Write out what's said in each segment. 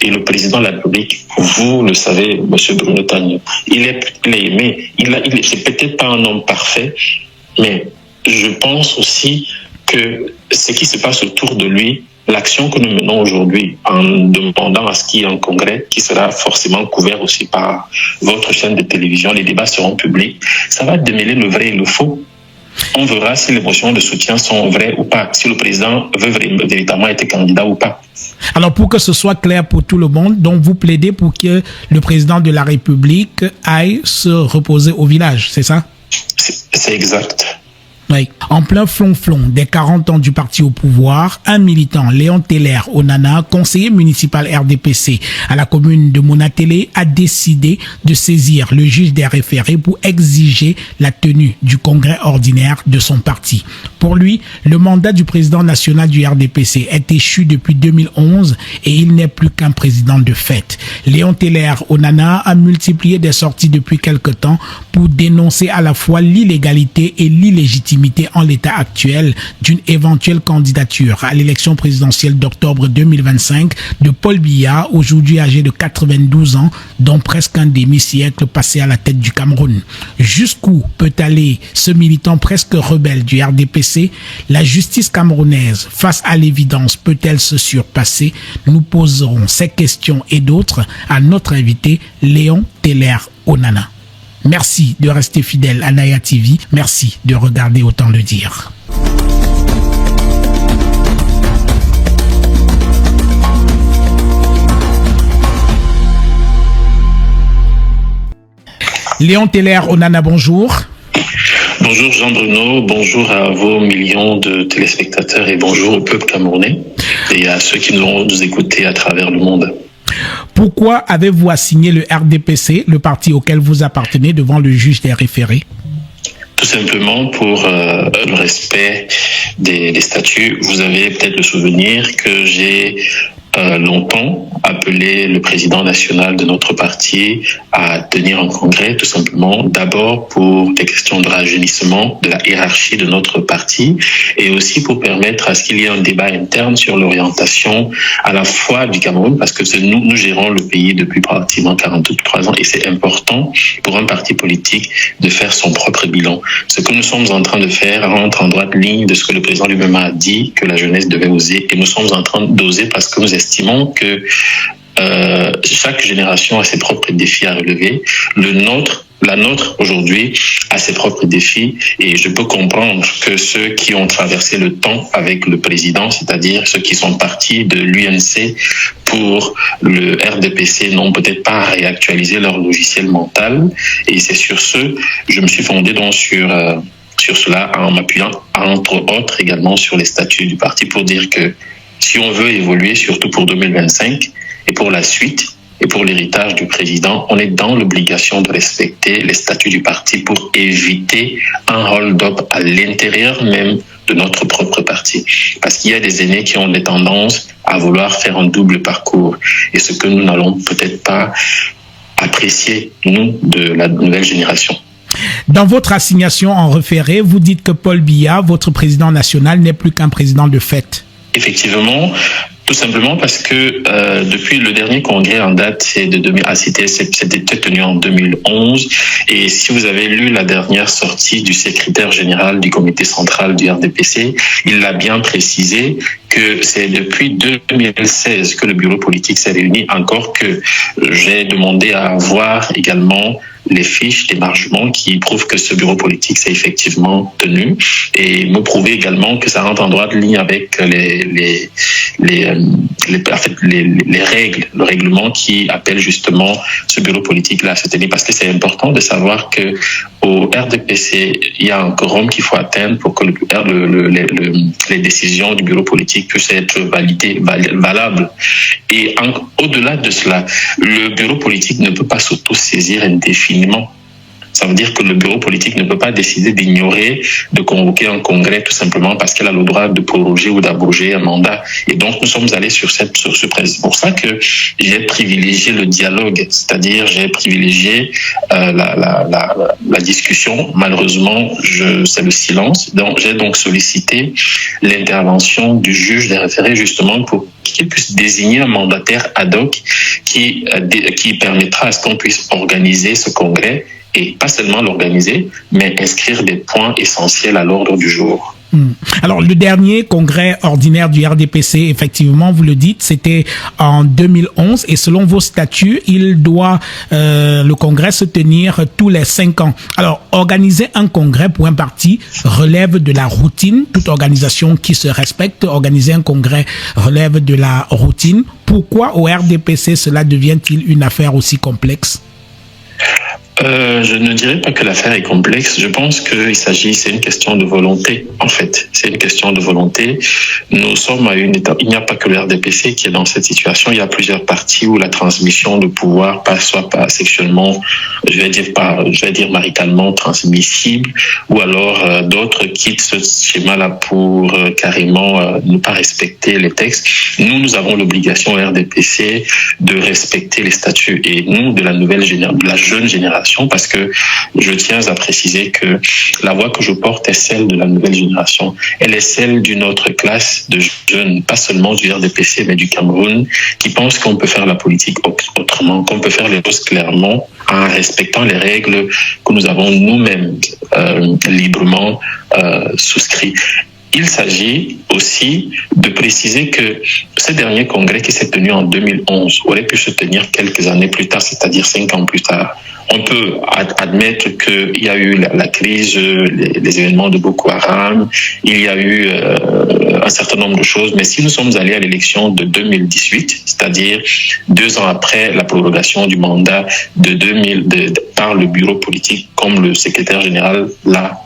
Et le président de la République, vous le savez, M. Bruno Tagnon, il est aimé. C'est peut-être pas un homme parfait, mais je pense aussi que ce qui se passe autour de lui, l'action que nous menons aujourd'hui en demandant à ce qu'il y ait un congrès qui sera forcément couvert aussi par votre chaîne de télévision, les débats seront publics, ça va démêler le vrai et le faux. On verra si les motions de soutien sont vraies ou pas, si le président veut véritablement être candidat ou pas. Alors, pour que ce soit clair pour tout le monde, donc vous plaidez pour que le président de la République aille se reposer au village, c'est ça? C'est exact. Oui. En plein flonflon des 40 ans du parti au pouvoir, un militant, Léon Teller Onana, conseiller municipal RDPC à la commune de Monatélé, a décidé de saisir le juge des référés pour exiger la tenue du congrès ordinaire de son parti. Pour lui, le mandat du président national du RDPC est échu depuis 2011 et il n'est plus qu'un président de fait. Léon Teller Onana a multiplié des sorties depuis quelque temps pour dénoncer à la fois l'illégalité et l'illégitimité en l'état actuel d'une éventuelle candidature à l'élection présidentielle d'octobre 2025 de Paul Biya, aujourd'hui âgé de 92 ans, dont presque un demi-siècle passé à la tête du Cameroun. Jusqu'où peut aller ce militant presque rebelle du RDPC? La justice camerounaise, face à l'évidence, peut-elle se surpasser? Nous poserons ces questions et d'autres à notre invité Léon Teller Onana. Merci de rester fidèle à Naya TV. Merci de regarder Autant le dire. Léon Teller Onana, bonjour. Bonjour Jean-Bruno, bonjour à vos millions de téléspectateurs et bonjour au peuple camerounais et à ceux qui vont nous écouter à travers le monde. Pourquoi avez-vous assigné le RDPC, le parti auquel vous appartenez, devant le juge des référés? Tout simplement pour le respect des statuts. Vous avez peut-être le souvenir que j'ai longtemps appelé le président national de notre parti à tenir un congrès, tout simplement, d'abord pour des questions de rajeunissement de la hiérarchie de notre parti et aussi pour permettre à ce qu'il y ait un débat interne sur l'orientation à la fois du Cameroun, parce que nous gérons le pays depuis pratiquement 43 ans et c'est important pour un parti politique de faire son propre bilan. Ce que nous sommes en train de faire rentre en droite ligne de ce que le président lui-même a dit que la jeunesse devait oser et nous sommes en train d'oser parce que nous estimons que chaque génération a ses propres défis à relever. La nôtre aujourd'hui a ses propres défis et je peux comprendre que ceux qui ont traversé le temps avec le président, c'est-à-dire ceux qui sont partis de l'UNC pour le RDPC, n'ont peut-être pas réactualisé leur logiciel mental et c'est sur ce, je me suis fondé donc sur cela en m'appuyant entre autres également sur les statuts du parti pour dire que si on veut évoluer, surtout pour 2025 et pour la suite et pour l'héritage du président, on est dans l'obligation de respecter les statuts du parti pour éviter un hold-up à l'intérieur même de notre propre parti. Parce qu'il y a des aînés qui ont des tendances à vouloir faire un double parcours. Et ce que nous n'allons peut-être pas apprécier, nous, de la nouvelle génération. Dans votre assignation en référé, vous dites que Paul Biya, votre président national, n'est plus qu'un président de fait. Effectivement, tout simplement parce que depuis le dernier congrès en date, c'était tenu en 2011. Et si vous avez lu la dernière sortie du secrétaire général du comité central du RDPC, il l'a bien précisé que c'est depuis 2016 que le bureau politique s'est réuni, encore que j'ai demandé à avoir également les fiches d'émargement qui prouvent que ce bureau politique s'est effectivement tenu et me prouver également que ça rentre en droite ligne avec les règles, le règlement qui appelle justement ce bureau politique-là à se tenir, parce que c'est important de savoir que au RDPC, il y a un quorum qu'il faut atteindre pour que les décisions du bureau politique puissent être validées, valables. Et au-delà de cela, le bureau politique ne peut pas s'auto-saisir indéfiniment. Ça veut dire que le bureau politique ne peut pas décider d'ignorer, de convoquer un congrès tout simplement parce qu'elle a le droit de proroger ou d'abroger un mandat. Et donc, nous sommes allés sur ce principe. C'est pour ça que j'ai privilégié le dialogue, c'est-à-dire j'ai privilégié la discussion. Malheureusement, c'est le silence. Donc, j'ai donc sollicité l'intervention du juge des référés justement pour qu'il puisse désigner un mandataire ad hoc qui permettra à ce qu'on puisse organiser ce congrès et pas seulement l'organiser, mais inscrire des points essentiels à l'ordre du jour. Alors, le dernier congrès ordinaire du RDPC, effectivement, vous le dites, c'était en 2011 et selon vos statuts, le congrès se tenir tous les 5 ans. Alors, organiser un congrès pour un parti relève de la routine. Toute organisation qui se respecte, organiser un congrès relève de la routine. Pourquoi au RDPC cela devient-il une affaire aussi complexe? Je ne dirais pas que l'affaire est complexe. Je pense c'est une question de volonté, en fait. C'est une question de volonté. Nous sommes à une étape. Il n'y a pas que le RDPC qui est dans cette situation. Il y a plusieurs partis où la transmission de pouvoir soit pas sexuellement, je vais dire maritalement transmissible, ou alors d'autres quittent ce schéma-là pour carrément ne pas respecter les textes. Nous avons l'obligation au RDPC de respecter les statuts. Et nous, de la jeune génération, parce que je tiens à préciser que la voix que je porte est celle de la nouvelle génération. Elle est celle d'une autre classe de jeunes, pas seulement du RDPC, mais du Cameroun, qui pensent qu'on peut faire la politique autrement, qu'on peut faire les choses clairement en respectant les règles que nous avons nous-mêmes librement souscrits. Il s'agit aussi de préciser que ce dernier congrès qui s'est tenu en 2011 aurait pu se tenir quelques années plus tard, c'est-à-dire 5 ans plus tard. On peut admettre qu'il y a eu la crise, les événements de Boko Haram, il y a eu un certain nombre de choses, mais si nous sommes allés à l'élection de 2018, c'est-à-dire 2 ans après la prorogation du mandat par le bureau politique, comme le secrétaire général l'a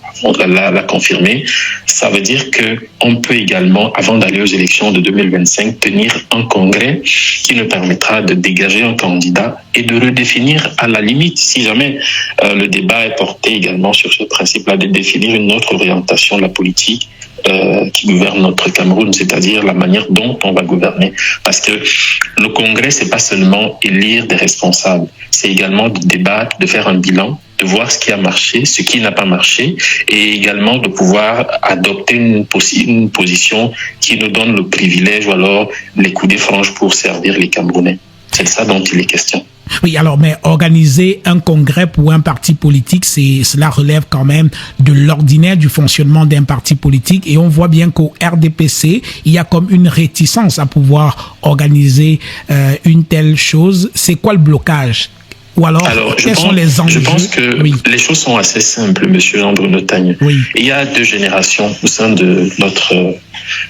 confirmé, ça veut dire qu'on peut également, avant d'aller aux élections de 2025, tenir un congrès qui nous permettra de dégager un candidat et de redéfinir à la limite, si jamais le débat est porté également sur ce principe-là, de définir une autre orientation de la politique qui gouverne notre Cameroun, c'est-à-dire la manière dont on va gouverner. Parce que le congrès, c'est pas seulement élire des responsables, c'est également de débattre, de faire un bilan, de voir ce qui a marché, ce qui n'a pas marché, et également de pouvoir adopter une position qui nous donne le privilège ou alors les coups des franges pour servir les Camerounais. C'est de ça dont il est question. Oui, alors, mais organiser un congrès pour un parti politique, cela relève quand même de l'ordinaire du fonctionnement d'un parti politique, et on voit bien qu'au RDPC, il y a comme une réticence à pouvoir organiser une telle chose. C'est quoi le blocage? Ou alors quels sont les enjeux? Je pense que les choses sont assez simples, monsieur Jean-Bruno Tagne. Oui. Il y a 2 générations au sein de notre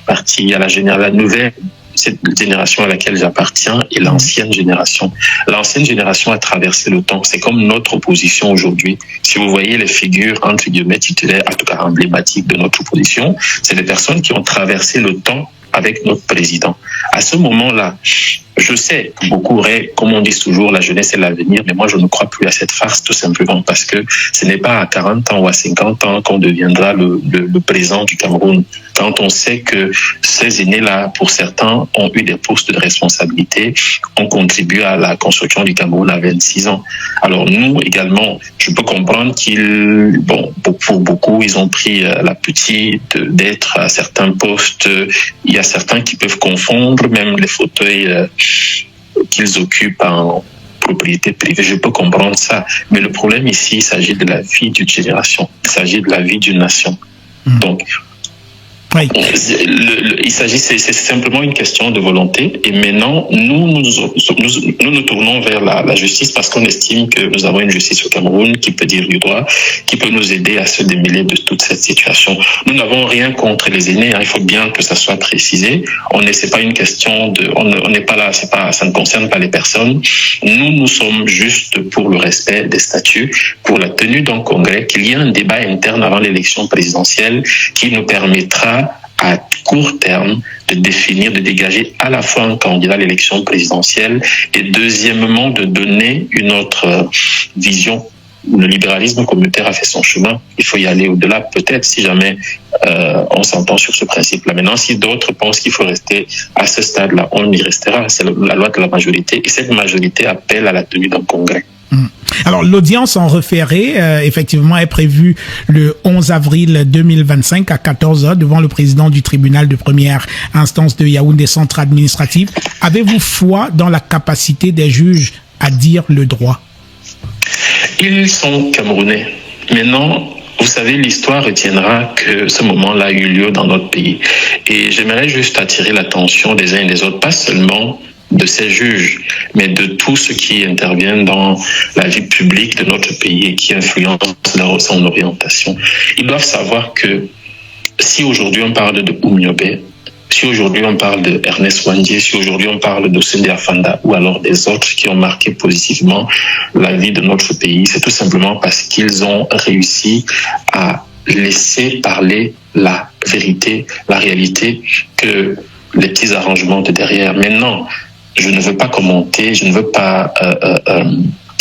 parti. Il y a la nouvelle, cette génération à laquelle j'appartiens, et l'ancienne génération. L'ancienne génération a traversé le temps. C'est comme notre opposition aujourd'hui. Si vous voyez les figures, entre guillemets, titulaires, en tout cas emblématiques de notre opposition, c'est des personnes qui ont traversé le temps avec notre président. À ce moment-là, je sais que beaucoup auraient, comme on dit toujours, la jeunesse est l'avenir, mais moi je ne crois plus à cette farce, tout simplement parce que ce n'est pas à 40 ans ou à 50 ans qu'on deviendra le présent du Cameroun. Quand on sait que ces aînés-là, pour certains, ont eu des postes de responsabilité, ont contribué à la construction du Cameroun à 26 ans. Alors nous également, je peux comprendre pour beaucoup, ils ont pris la petite d'être à certains postes. Il y a certains qui peuvent confondre même les fauteuils qu'ils occupent en propriété privée. Je peux comprendre ça. Mais le problème ici, il s'agit de la vie d'une génération. Il s'agit de la vie d'une nation. Donc, oui. C'est simplement une question de volonté. Et maintenant, nous tournons vers la justice parce qu'on estime que nous avons une justice au Cameroun qui peut dire du droit, qui peut nous aider à se démêler de toute cette situation. Nous n'avons rien contre les aînés. Il faut bien que ça soit précisé. C'est pas une question on n'est pas là. Ça ne concerne pas les personnes. Nous sommes juste pour le respect des statuts, pour la tenue d'un congrès, qu'il y ait un débat interne avant l'élection présidentielle qui nous permettra à court terme de définir, de dégager à la fois un candidat à l'élection présidentielle et deuxièmement de donner une autre vision le libéralisme communautaire a fait son chemin. Il faut y aller au-delà, peut-être, si jamais on s'entend sur ce principe-là. Maintenant, si d'autres pensent qu'il faut rester à ce stade-là, on y restera. C'est la loi de la majorité. Et cette majorité appelle à la tenue d'un congrès. Alors, l'audience en référé, effectivement, est prévue le 11 avril 2025 à 14h devant le président du tribunal de première instance de Yaoundé Centre Administratif. Avez-vous foi dans la capacité des juges à dire le droit? Ils sont Camerounais. Maintenant, vous savez, l'histoire retiendra que ce moment-là a eu lieu dans notre pays. Et j'aimerais juste attirer l'attention des uns et des autres, pas seulement de ces juges, mais de tous ceux qui interviennent dans la vie publique de notre pays et qui influencent son orientation. Ils doivent savoir que si aujourd'hui on parle de Oumniobé, si aujourd'hui on parle de Ernest Wandié, si aujourd'hui on parle de Sunday Afanda ou alors des autres qui ont marqué positivement la vie de notre pays, c'est tout simplement parce qu'ils ont réussi à laisser parler la vérité, la réalité, que les petits arrangements de derrière. Maintenant, je ne veux pas commenter, je ne veux pas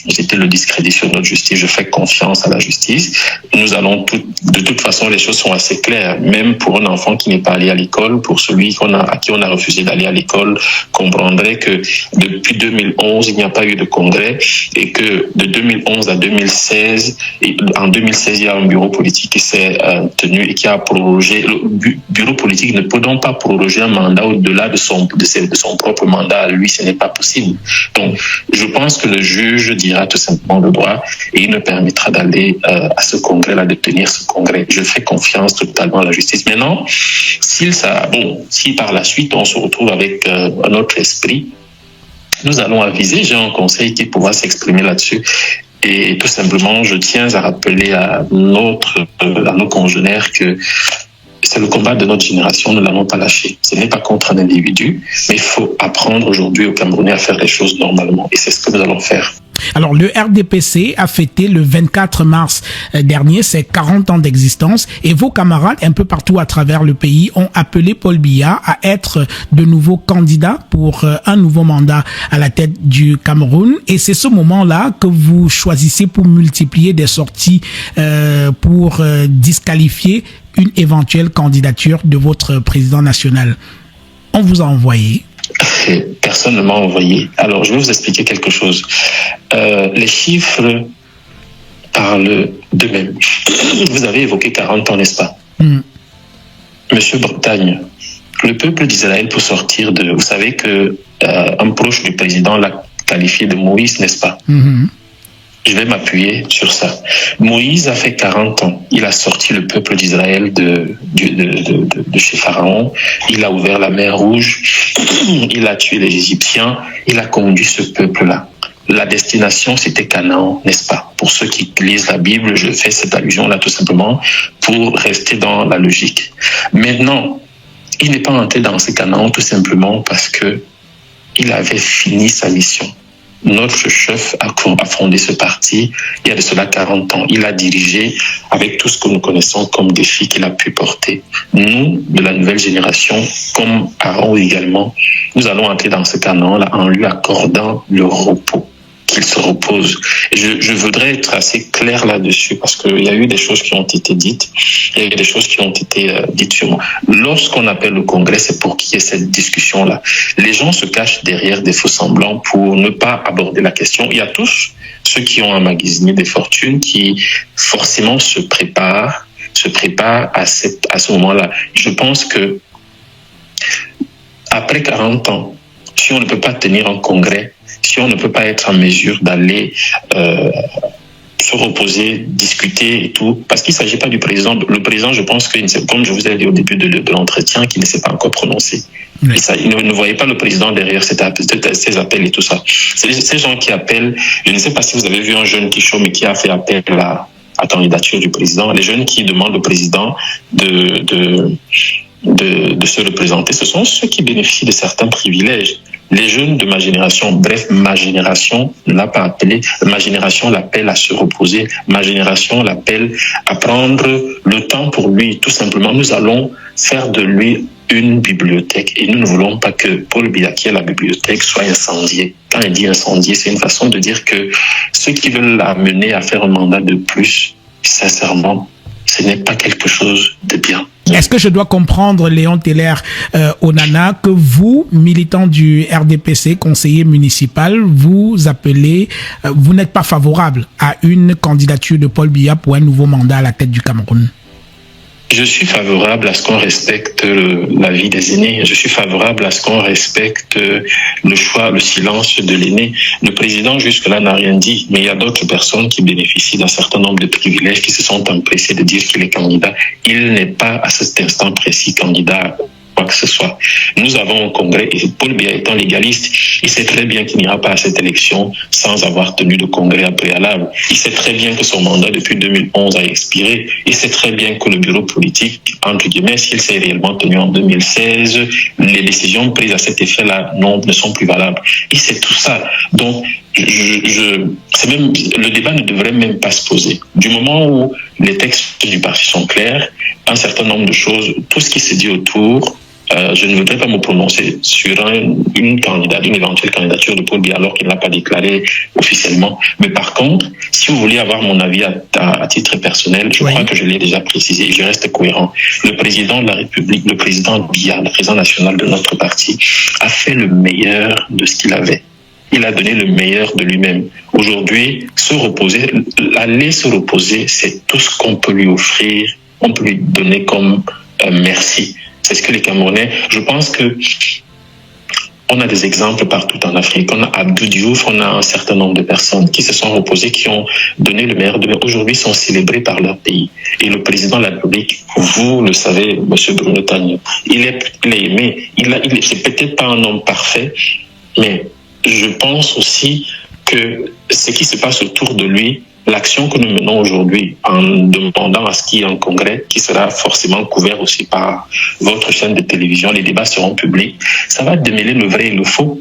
jeter le discrédit sur notre justice. Je fais confiance à la justice. Nous allons de toute façon, les choses sont assez claires. Même pour un enfant qui n'est pas allé à l'école, pour celui à qui on a refusé d'aller à l'école, comprendrait que depuis 2011, il n'y a pas eu de congrès et que de 2011 à 2016, et en 2016, il y a un bureau politique qui s'est tenu et qui a prorogé. Le bureau politique ne peut donc pas proroger un mandat au-delà de son propre mandat à lui. Ce n'est pas possible. Donc, je pense que le juge dira tout simplement le droit et il nous permettra d'aller à ce congrès-là, de tenir ce congrès. Je fais confiance totalement à la justice. Maintenant, si par la suite on se retrouve avec un autre esprit, nous allons aviser, j'ai un conseil qui pourra s'exprimer là-dessus. Et tout simplement, je tiens à rappeler à nos congénères que c'est le combat de notre génération, nous ne l'allons pas lâcher. Ce n'est pas contre un individu, mais il faut apprendre aujourd'hui aux Camerounais à faire les choses normalement. Et c'est ce que nous allons faire. Alors, le RDPC a fêté le 24 mars dernier ses 40 ans d'existence et vos camarades un peu partout à travers le pays ont appelé Paul Biya à être de nouveau candidat pour un nouveau mandat à la tête du Cameroun. Et c'est ce moment-là que vous choisissez pour multiplier des sorties pour disqualifier une éventuelle candidature de votre président national. On vous a envoyé. Personne ne m'a envoyé. Alors, je vais vous expliquer quelque chose. Les chiffres parlent d'eux-mêmes. Vous avez évoqué 40 ans, n'est-ce pas? Monsieur Bretagne, le peuple d'Israël peut sortir de... Vous savez que un proche du président l'a qualifié de Moïse, n'est-ce pas? Je vais m'appuyer sur ça. Moïse a fait 40 ans. Il a sorti le peuple d'Israël de chez Pharaon. Il a ouvert la mer Rouge. Il a tué les Égyptiens. Il a conduit ce peuple-là. La destination, c'était Canaan, n'est-ce pas? Pour ceux qui lisent la Bible, je fais cette allusion-là tout simplement pour rester dans la logique. Maintenant, il n'est pas entré dans ce Canaan tout simplement parce que il avait fini sa mission. Notre chef a fondé ce parti il y a de cela 40 ans. Il a dirigé avec tout ce que nous connaissons comme défi qu'il a pu porter. Nous, de la nouvelle génération, comme Aaron également, nous allons entrer dans ce Canaan-là en lui accordant le repos, qu'il se repose. Je voudrais être assez clair là-dessus parce qu'il y a eu des choses qui ont été dites, il y a eu des choses qui ont été dites sur moi. Lorsqu'on appelle le congrès, c'est pour qu'il y ait cette discussion-là. Les gens se cachent derrière des faux semblants pour ne pas aborder la question. Il y a tous ceux qui ont emmagasiné des fortunes qui forcément se préparent à ce moment-là. Je pense que après 40 ans, si on ne peut pas tenir un congrès, si on ne peut pas être en mesure d'aller se reposer, discuter et tout, parce qu'il ne s'agit pas du président. Le président, je pense que, comme je vous ai dit au début de l'entretien, qu'il ne s'est pas encore prononcé. Oui. Il ne voyait pas le président derrière ces appels et tout ça. C'est ces gens qui appellent, je ne sais pas si vous avez vu un jeune qui chôme et qui a fait appel à la candidature du président. Les jeunes qui demandent au président de se représenter, ce sont ceux qui bénéficient de certains privilèges. Les jeunes de ma génération, bref, ma génération ne l'a pas appelé, ma génération l'appelle à se reposer, ma génération l'appelle à prendre le temps pour lui. Tout simplement, nous allons faire de lui une bibliothèque et nous ne voulons pas que Paul Biya, qui est la bibliothèque, soit incendiée. Quand il dit incendiée, c'est une façon de dire que ceux qui veulent l'amener à faire un mandat de plus, sincèrement, ce n'est pas quelque chose de bien. Est-ce que je dois comprendre, Léon Teller Onana, que vous, militant du RDPC, conseiller municipal, vous appelez, vous n'êtes pas favorable à une candidature de Paul Biya pour un nouveau mandat à la tête du Cameroun? Je suis favorable à ce qu'on respecte la vie des aînés. Je suis favorable à ce qu'on respecte le choix, le silence de l'aîné. Le président jusque-là n'a rien dit, mais il y a d'autres personnes qui bénéficient d'un certain nombre de privilèges qui se sont empressés de dire qu'il est candidat. Il n'est pas à cet instant précis candidat quoi que ce soit. Nous avons un congrès et Paul Biya étant légaliste, il sait très bien qu'il n'ira pas à cette élection sans avoir tenu de congrès à préalable. Il sait très bien que son mandat depuis 2011 a expiré. Il sait très bien que le bureau politique, entre guillemets, s'il s'est réellement tenu en 2016, les décisions prises à cet effet-là ne sont plus valables. Il sait tout ça. Donc, c'est même, le débat ne devrait même pas se poser. Du moment où les textes du parti sont clairs, un certain nombre de choses, tout ce qui se dit autour, je ne voudrais pas me prononcer sur une éventuelle candidature de Paul Biya alors qu'il n'a pas déclaré officiellement. Mais par contre, si vous voulez avoir mon avis à titre personnel, je crois que je l'ai déjà précisé et je reste cohérent. Le président de la République, le président Biya, le président national de notre parti, a fait le meilleur de ce qu'il avait. Il a donné le meilleur de lui-même. Aujourd'hui, aller se reposer, c'est tout ce qu'on peut lui offrir, on peut lui donner comme merci. C'est ce que les Camerounais, je pense que on a des exemples partout en Afrique. On a Abdou Diouf, on a un certain nombre de personnes qui se sont reposées, qui ont donné le meilleur d'eux. Aujourd'hui, sont célébrés par leur pays. Et le président de la République, vous le savez, M. Bruno Tagno, il est aimé. C'est peut-être pas un homme parfait, mais je pense aussi que ce qui se passe autour de lui, l'action que nous menons aujourd'hui en demandant à ce qu'il y ait un congrès qui sera forcément couvert aussi par votre chaîne de télévision, les débats seront publics, ça va démêler le vrai et le faux.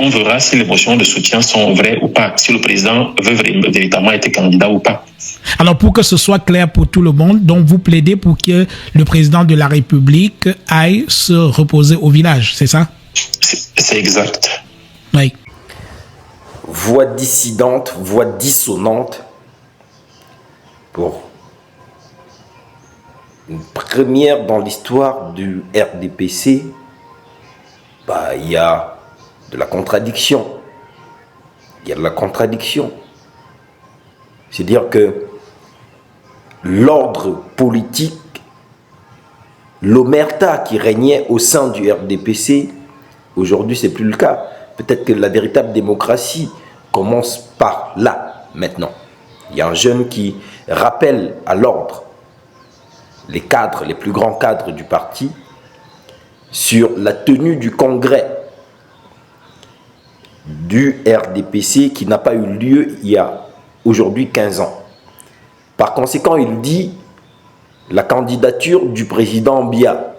On verra si les motions de soutien sont vraies ou pas, si le président veut véritablement être candidat ou pas. Alors pour que ce soit clair pour tout le monde, donc vous plaidez pour que le président de la République aille se reposer au village, c'est ça? C'est exact. Oui. Voix dissidente, voix dissonante pour une première dans l'histoire du RDPC. Il y a de la contradiction. Il y a de la contradiction. C'est-à-dire que l'ordre politique, l'omerta qui régnait au sein du RDPC, aujourd'hui c'est plus le cas. Peut-être que la véritable démocratie commence par là, maintenant. Il y a un jeune qui rappelle à l'ordre les cadres, les plus grands cadres du parti, sur la tenue du congrès du RDPC qui n'a pas eu lieu il y a aujourd'hui 15 ans. Par conséquent, il dit la candidature du président Biya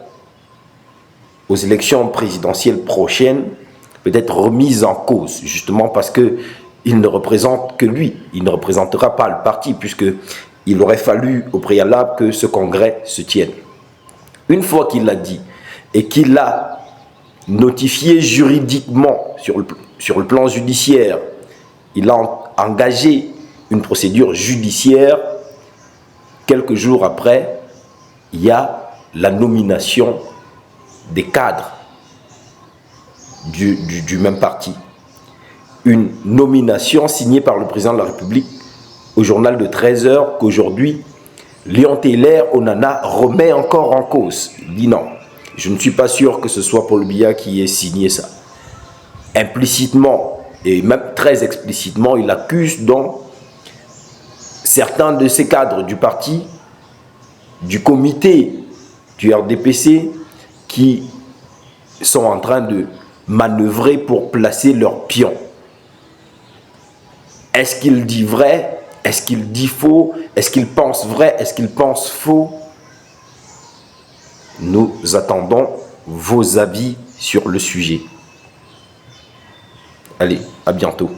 aux élections présidentielles prochaines peut être remise en cause, justement parce qu'il ne représente que lui. Il ne représentera pas le parti, puisqu'il aurait fallu au préalable que ce congrès se tienne. Une fois qu'il l'a dit et qu'il l'a notifié juridiquement sur le plan judiciaire, il a engagé une procédure judiciaire. Quelques jours après, il y a la nomination des cadres du même parti. Une nomination signée par le président de la République au journal de 13h qu'aujourd'hui, Léon Teller Onana remet encore en cause. Il dit non, je ne suis pas sûr que ce soit Paul Biya qui ait signé ça. Implicitement et même très explicitement, il accuse donc certains de ces cadres du parti, du comité du RDPC, qui sont en train de manœuvrer pour placer leurs pions. Est-ce qu'il dit vrai? Est-ce qu'il dit faux? Est-ce qu'il pense vrai? Est-ce qu'il pense faux? Nous attendons vos avis sur le sujet. Allez, à bientôt.